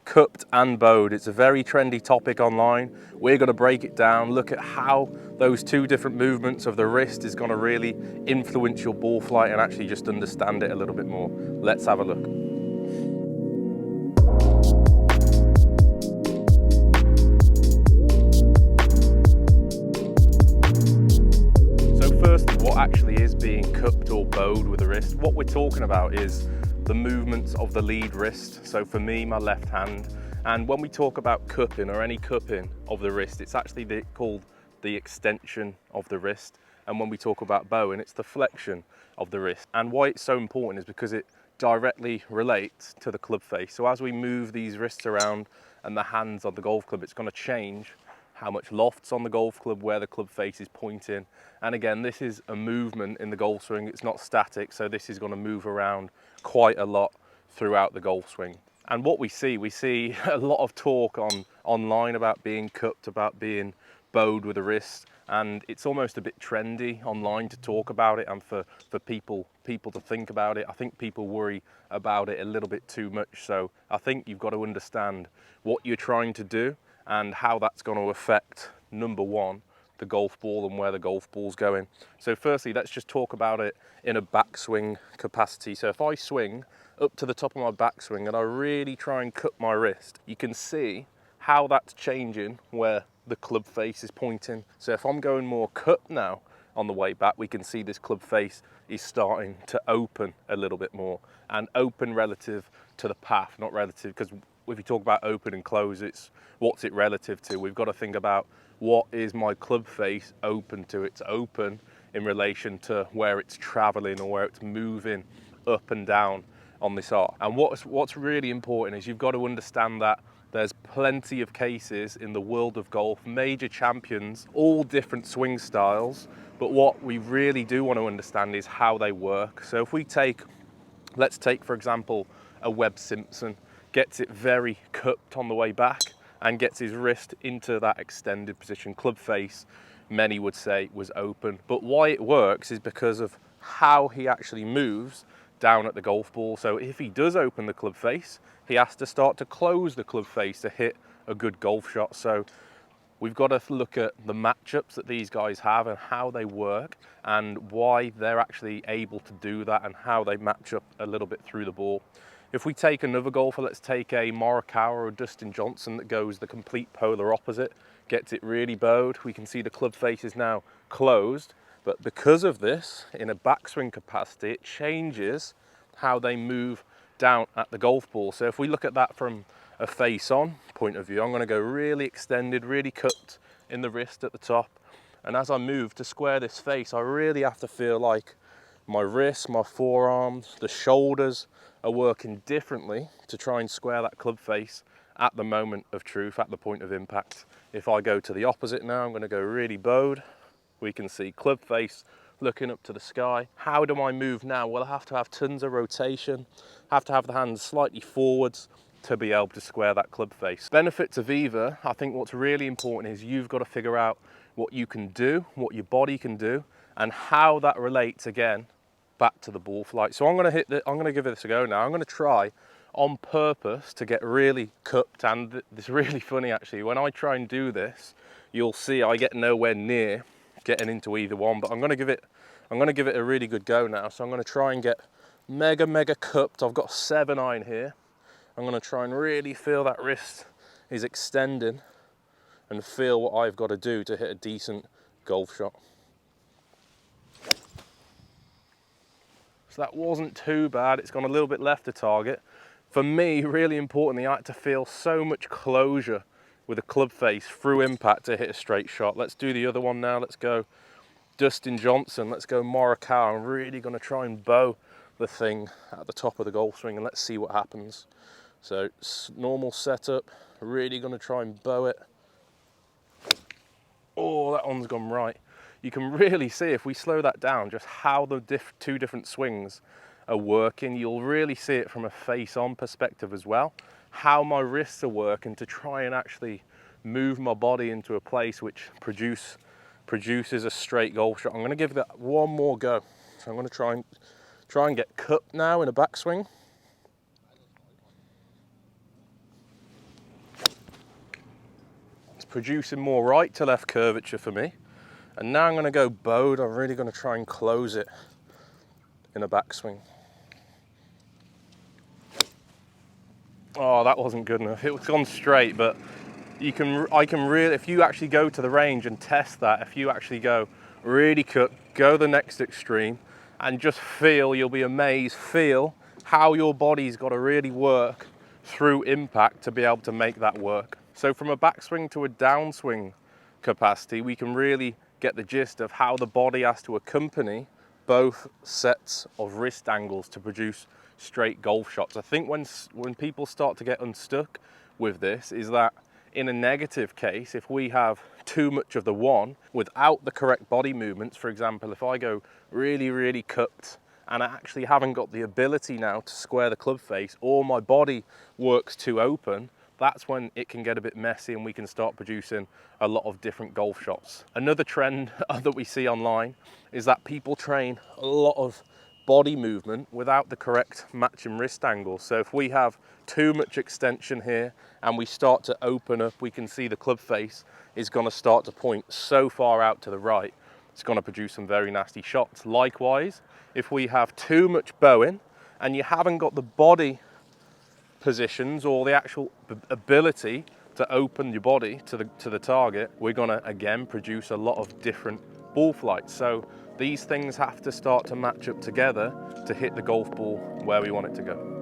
cupped and bowed. It's a very trendy topic online. We're going to break it down, look at how those two different movements of the wrist is going to really influence your ball flight and actually just understand it a little bit more. Let's have a look. So firstly, what actually is being cupped or bowed with the wrist? What we're talking about is the movements of the lead wrist. So for me, my left hand. And when we talk about cupping or any cupping of the wrist, it's actually called the extension of the wrist. And when we talk about bowing, it's the flexion of the wrist. And why it's so important is because it directly relates to the club face. So as we move these wrists around and the hands on the golf club, it's going to change how much loft's on the golf club, where the club face is pointing. And again, this is a movement in the golf swing. It's not static, so this is going to move around quite a lot throughout the golf swing. And what we see a lot of talk online about being cupped, about being bowed with the wrist, and it's almost a bit trendy online to talk about it and for people to think about it. I think people worry about it a little bit too much, so I think you've got to understand what you're trying to do and how that's going to affect, number one, the golf ball and where the golf ball's going. So firstly, let's just talk about it in a backswing capacity. So if I swing up to the top of my backswing and I really try and cup my wrist, you can see how that's changing where the club face is pointing. So if I'm going more cup now on the way back, we can see this club face is starting to open a little bit more, and open relative to the path, not relative, because if you talk about open and close, it's what's it relative to. We've got to think about what is my club face open to. It's open in relation to where it's traveling or where it's moving up and down on this arc. And what's really important is you've got to understand that there's plenty of cases in the world of golf, major champions, all different swing styles, but what we really do want to understand is how they work. So if let's take for example a Webb Simpson, gets it very cupped on the way back and gets his wrist into that extended position. Club face, many would say, was open. But why it works is because of how he actually moves down at the golf ball. So if he does open the club face, he has to start to close the club face to hit a good golf shot. So we've got to look at the matchups that these guys have and how they work and why they're actually able to do that and how they match up a little bit through the ball. If we take another golfer, let's take a Morikawa or a Dustin Johnson that goes the complete polar opposite, gets it really bowed. We can see the club face is now closed, but because of this, in a backswing capacity, it changes how they move down at the golf ball. So if we look at that from a face-on point of view, I'm going to go really extended, really cupped in the wrist at the top. And as I move to square this face, I really have to feel like my wrists, my forearms, the shoulders are working differently to try and square that club face at the moment of truth, at the point of impact. If I go to the opposite now, I'm going to go really bowed. We can see club face looking up to the sky. How do I move now? Well, I have to have tons of rotation, have to have the hands slightly forwards to be able to square that club face. Benefits of either, I think what's really important is you've got to figure out what you can do, what your body can do, and how that relates again back to the ball flight. So I'm going to give this a go now. I'm going to try on purpose to get really cupped, and it's really funny actually. When I try and do this, you'll see I get nowhere near getting into either one, but I'm going to give it a really good go now. So I'm going to try and get mega cupped. I've got 7-iron here. I'm going to try and really feel that wrist is extending and feel what I've got to do to hit a decent golf shot. So that wasn't too bad. It's gone a little bit left of target. For me, really importantly, I had to feel so much closure with a club face through impact to hit a straight shot. Let's do the other one now. Let's go Dustin Johnson. Let's go Morikawa. I'm really going to try and bow the thing at the top of the golf swing and let's see what happens. So normal setup, really going to try and bow it. Oh, that one's gone right. You can really see if we slow that down just how the two different swings are working. You'll really see it from a face-on perspective as well, how my wrists are working to try and actually move my body into a place which produces a straight golf shot. I'm going to give that one more go. So I'm going to try and get cupped now in a backswing. That's producing more right to left curvature for me. And now I'm going to go bowed. I'm really going to try and close it in a backswing. Oh, that wasn't good enough. It was gone straight, but I can really, if you actually go to the range and test that, if you actually go really cut, go the next extreme, and just feel, you'll be amazed, feel how your body's got to really work through impact to be able to make that work. So from a backswing to a downswing capacity, we can really get the gist of how the body has to accompany both sets of wrist angles to produce straight golf shots. I think when people start to get unstuck with this is that in a negative case, if we have too much of the one without the correct body movements, for example, if I go really, really cupped and I actually haven't got the ability now to square the club face, or my body works too open, that's when it can get a bit messy and we can start producing a lot of different golf shots. Another trend that we see online is that people train a lot of body movement without the correct matching wrist angle. So if we have too much extension here and we start to open up, we can see the club face is going to start to point so far out to the right, it's going to produce some very nasty shots. Likewise, if we have too much bowing and you haven't got the body positions or the actual ability to open your body to the target, we're going to again produce a lot of different ball flights. So these things have to start to match up together to hit the golf ball where we want it to go.